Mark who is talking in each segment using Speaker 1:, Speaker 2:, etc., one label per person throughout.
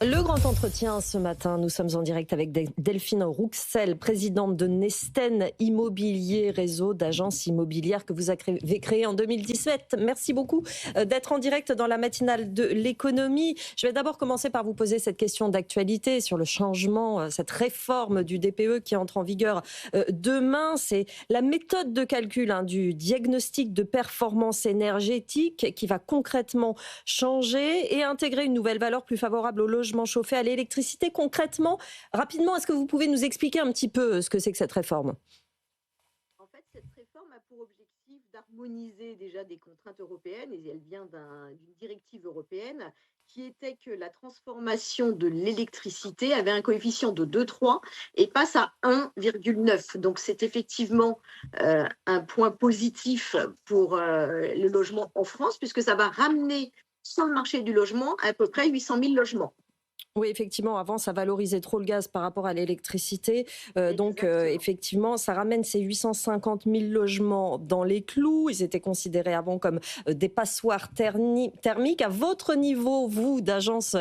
Speaker 1: Le grand entretien ce matin, nous sommes en direct avec Delphine Rouxel, présidente de Nesten Immobilier, réseau d'agences immobilières que vous avez créé en 2017. Merci beaucoup d'être en direct dans la matinale de l'économie. Je vais d'abord commencer par vous poser cette question d'actualité sur le changement, cette réforme du DPE qui entre en vigueur demain. C'est la méthode de calcul du diagnostic de performance énergétique qui va concrètement changer et intégrer une nouvelle valeur plus favorable au logement chauffé à l'électricité. Concrètement, rapidement, est-ce que vous pouvez nous expliquer un petit peu ce que c'est que cette réforme ?
Speaker 2: En fait, cette réforme a pour objectif d'harmoniser déjà des contraintes européennes, et elle vient d'une directive européenne qui était que la transformation de l'électricité avait un coefficient de 2,3 et passe à 1,9. Donc c'est effectivement un point positif pour le logement en France, puisque ça va ramener sur le marché du logement à peu près 800 000 logements.
Speaker 1: Oui, effectivement, avant, ça valorisait trop le gaz par rapport à l'électricité.
Speaker 2: Exactement.
Speaker 1: Effectivement, ça ramène ces 850 000 logements dans les clous. Ils étaient considérés avant comme des passoires thermiques. À votre niveau, vous, d'agence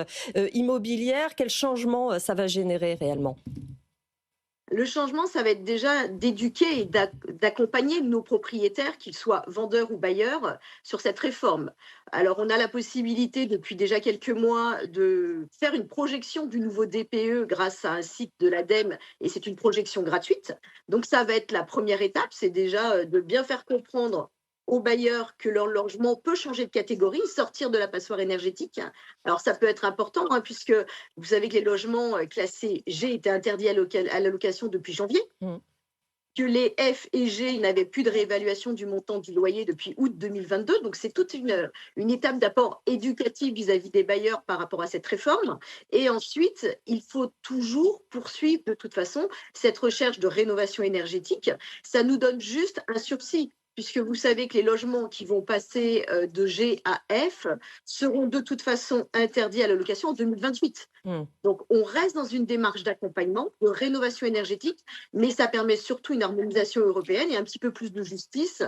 Speaker 1: immobilière, quel changement ça va générer réellement ?
Speaker 2: Le changement, ça va être déjà d'éduquer et d'accompagner nos propriétaires, qu'ils soient vendeurs ou bailleurs, sur cette réforme. Alors, on a la possibilité depuis déjà quelques mois de faire une projection du nouveau DPE grâce à un site de l'ADEME et c'est une projection gratuite. Donc, ça va être la première étape, c'est déjà de bien faire comprendre aux bailleurs que leur logement peut changer de catégorie, sortir de la passoire énergétique. Alors, ça peut être important, puisque vous savez que les logements classés G étaient interdits à la location depuis janvier,
Speaker 1: Mm.
Speaker 2: que les F et G n'avaient plus de réévaluation du montant du loyer depuis août 2022. Donc, c'est toute une étape d'apport éducatif vis-à-vis des bailleurs par rapport à cette réforme. Et ensuite, il faut toujours poursuivre de toute façon cette recherche de rénovation énergétique. Ça nous donne juste un sursis, puisque vous savez que les logements qui vont passer de G à F seront de toute façon interdits à la location en 2028.
Speaker 1: Mm.
Speaker 2: Donc, on reste dans une démarche d'accompagnement, de rénovation énergétique, mais ça permet surtout une harmonisation européenne et un petit peu plus de justice,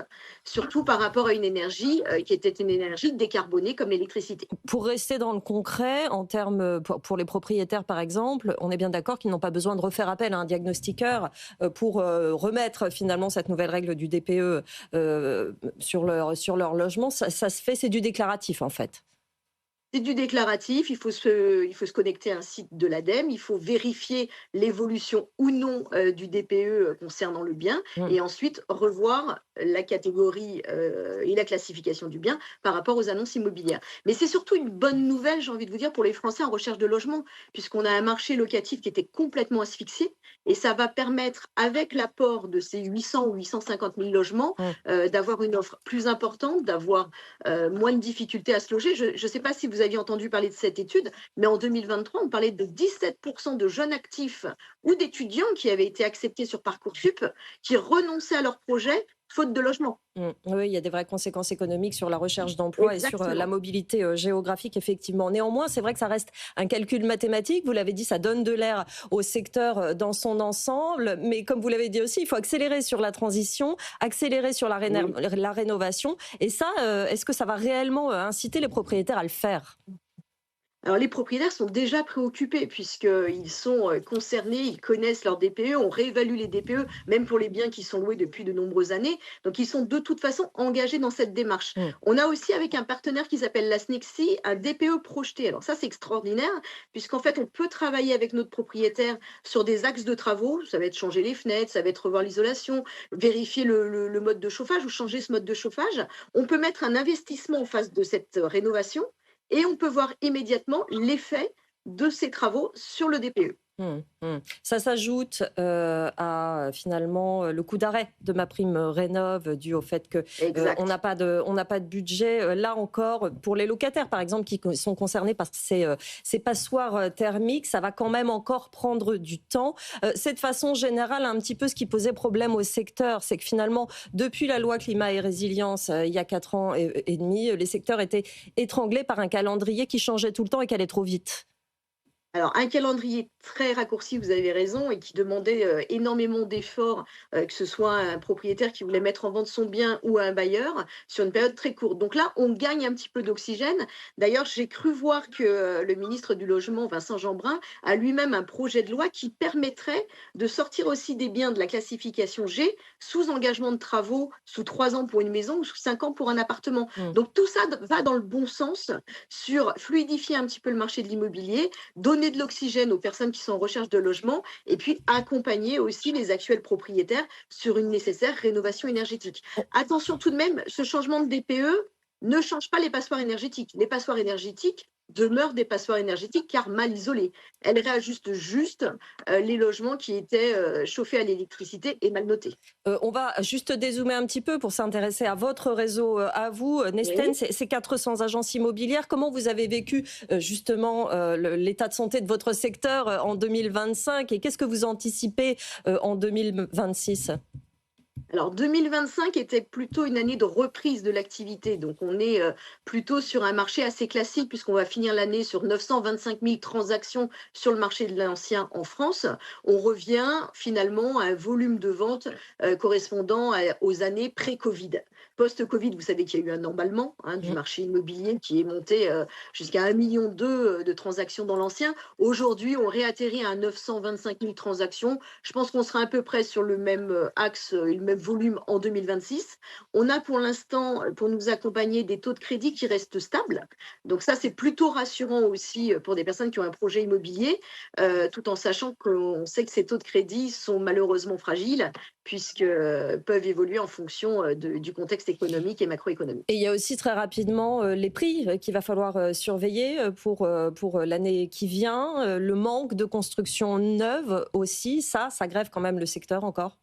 Speaker 2: surtout par rapport à une énergie qui était une énergie décarbonée comme l'électricité.
Speaker 1: Pour rester dans le concret, en termes pour les propriétaires par exemple, on est bien d'accord qu'ils n'ont pas besoin de refaire appel à un diagnostiqueur pour remettre finalement cette nouvelle règle du DPE sur leur logement. Ça se fait, c'est du déclaratif en fait.
Speaker 2: C'est du déclaratif, il faut se connecter à un site de l'ADEME, il faut vérifier l'évolution ou non du DPE concernant le bien
Speaker 1: Mm.
Speaker 2: et ensuite revoir la catégorie et la classification du bien par rapport aux annonces immobilières. Mais c'est surtout une bonne nouvelle, j'ai envie de vous dire, pour les Français en recherche de logement, puisqu'on a un marché locatif qui était complètement asphyxié et ça va permettre, avec l'apport de ces 800 ou 850 000 logements,
Speaker 1: Mm.
Speaker 2: d'avoir une offre plus importante, d'avoir moins de difficultés à se loger. Je ne sais pas si vous aviez entendu parler de cette étude, mais en 2023, on parlait de 17% de jeunes actifs ou d'étudiants qui avaient été acceptés sur Parcoursup, qui renonçaient à leur projet faute de logement.
Speaker 1: Oui, il y a des vraies conséquences économiques sur la recherche d'emploi et sur la
Speaker 2: Exactement.
Speaker 1: mobilité géographique, effectivement. Néanmoins, c'est vrai que ça reste un calcul mathématique. Vous l'avez dit, ça donne de l'air au secteur dans son ensemble. Mais comme vous l'avez dit aussi, il faut accélérer sur la transition, accélérer sur
Speaker 2: Oui.
Speaker 1: la rénovation. Et ça, est-ce que ça va réellement inciter les propriétaires à le faire ?
Speaker 2: Alors les propriétaires sont déjà préoccupés puisqu'ils sont concernés, ils connaissent leurs DPE, on réévalue les DPE, même pour les biens qui sont loués depuis de nombreuses années. Donc ils sont de toute façon engagés dans cette démarche.
Speaker 1: Mm.
Speaker 2: On a aussi avec un partenaire qui s'appelle la SNEXI un DPE projeté. Alors ça c'est extraordinaire puisqu'en fait on peut travailler avec notre propriétaire sur des axes de travaux. Ça va être changer les fenêtres, ça va être revoir l'isolation, vérifier le mode de chauffage ou changer ce mode de chauffage. On peut mettre un investissement en face de cette rénovation et on peut voir immédiatement l'effet de ces travaux sur le DPE.
Speaker 1: Ça s'ajoute à finalement le coup d'arrêt de ma prime rénov dû au fait que
Speaker 2: Exact.
Speaker 1: on n'a pas de budget. Là encore, pour les locataires par exemple qui sont concernés par ces passoires thermiques, ça va quand même encore prendre du temps. C'est de façon générale un petit peu ce qui posait problème au secteur, c'est que finalement depuis la loi climat et résilience il y a 4 ans et demi, les secteurs étaient étranglés par un calendrier qui changeait tout le temps et qui allait trop vite.
Speaker 2: Alors, un calendrier très raccourci, vous avez raison, et qui demandait énormément d'efforts, que ce soit un propriétaire qui voulait mettre en vente son bien ou un bailleur, sur une période très courte. Donc là, on gagne un petit peu d'oxygène. D'ailleurs, j'ai cru voir que le ministre du Logement, Vincent Jeanbrun, a lui-même un projet de loi qui permettrait de sortir aussi des biens de la classification G sous engagement de travaux, sous 3 ans pour une maison ou sous 5 ans pour un appartement.
Speaker 1: Mm.
Speaker 2: Donc tout ça va dans le bon sens sur fluidifier un petit peu le marché de l'immobilier, donner de l'oxygène aux personnes qui sont en recherche de logement et puis accompagner aussi les actuels propriétaires sur une nécessaire rénovation énergétique. Attention tout de même, ce changement de DPE ne change pas les passoires énergétiques. Les passoires énergétiques demeurent des passoires énergétiques car mal isolées. Elles réajustent juste les logements qui étaient chauffés à l'électricité et mal notés.
Speaker 1: On va juste dézoomer un petit peu pour s'intéresser à votre réseau, à vous. Nesten,
Speaker 2: Oui.
Speaker 1: c'est 400 agences immobilières. Comment vous avez vécu justement l'état de santé de votre secteur en 2025 et qu'est-ce que vous anticipez en 2026?
Speaker 2: Alors 2025 était plutôt une année de reprise de l'activité, donc on est plutôt sur un marché assez classique puisqu'on va finir l'année sur 925 000 transactions sur le marché de l'ancien en France. On revient finalement à un volume de vente correspondant aux années pré-Covid. Post-Covid, vous savez qu'il y a eu un emballement du marché immobilier qui est monté jusqu'à 1,2 million de transactions dans l'ancien. Aujourd'hui, on réatterrit à 925 000 transactions. Je pense qu'on sera à peu près sur le même axe et le même volume en 2026. On a pour l'instant, pour nous accompagner, des taux de crédit qui restent stables. Donc ça, c'est plutôt rassurant aussi pour des personnes qui ont un projet immobilier, tout en sachant qu'on sait que ces taux de crédit sont malheureusement fragiles, puisque peuvent évoluer en fonction du contexte économique et macroéconomique.
Speaker 1: Et il y a aussi très rapidement les prix qu'il va falloir surveiller pour l'année qui vient. Le manque de construction neuve aussi, ça grève quand même le secteur encore.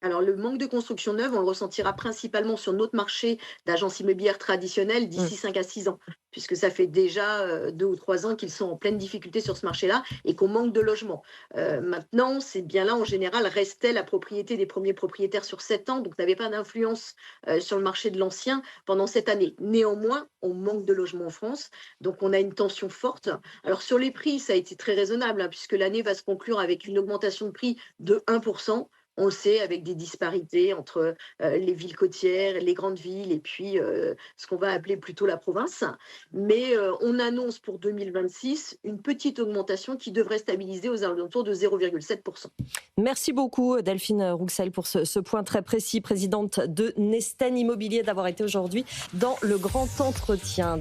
Speaker 2: Alors, le manque de construction neuve, on le ressentira principalement sur notre marché d'agences immobilières traditionnelles
Speaker 1: Mm.
Speaker 2: d'ici 5 à 6 ans, puisque ça fait déjà 2 ou 3 ans qu'ils sont en pleine difficulté sur ce marché-là et qu'on manque de logements. Maintenant, ces biens-là, en général, restaient la propriété des premiers propriétaires sur 7 ans, donc n'avaient pas d'influence sur le marché de l'ancien pendant cette année. Néanmoins, on manque de logements en France, donc on a une tension forte. Alors, sur les prix, ça a été très raisonnable, puisque l'année va se conclure avec une augmentation de prix de 1%. On le sait, avec des disparités entre les villes côtières, les grandes villes et puis ce qu'on va appeler plutôt la province. Mais on annonce pour 2026 une petite augmentation qui devrait stabiliser aux alentours de 0,7%.
Speaker 1: Merci beaucoup Delphine Rouxel pour ce point très précis, présidente de Nesten Immobilier, d'avoir été aujourd'hui dans le grand entretien.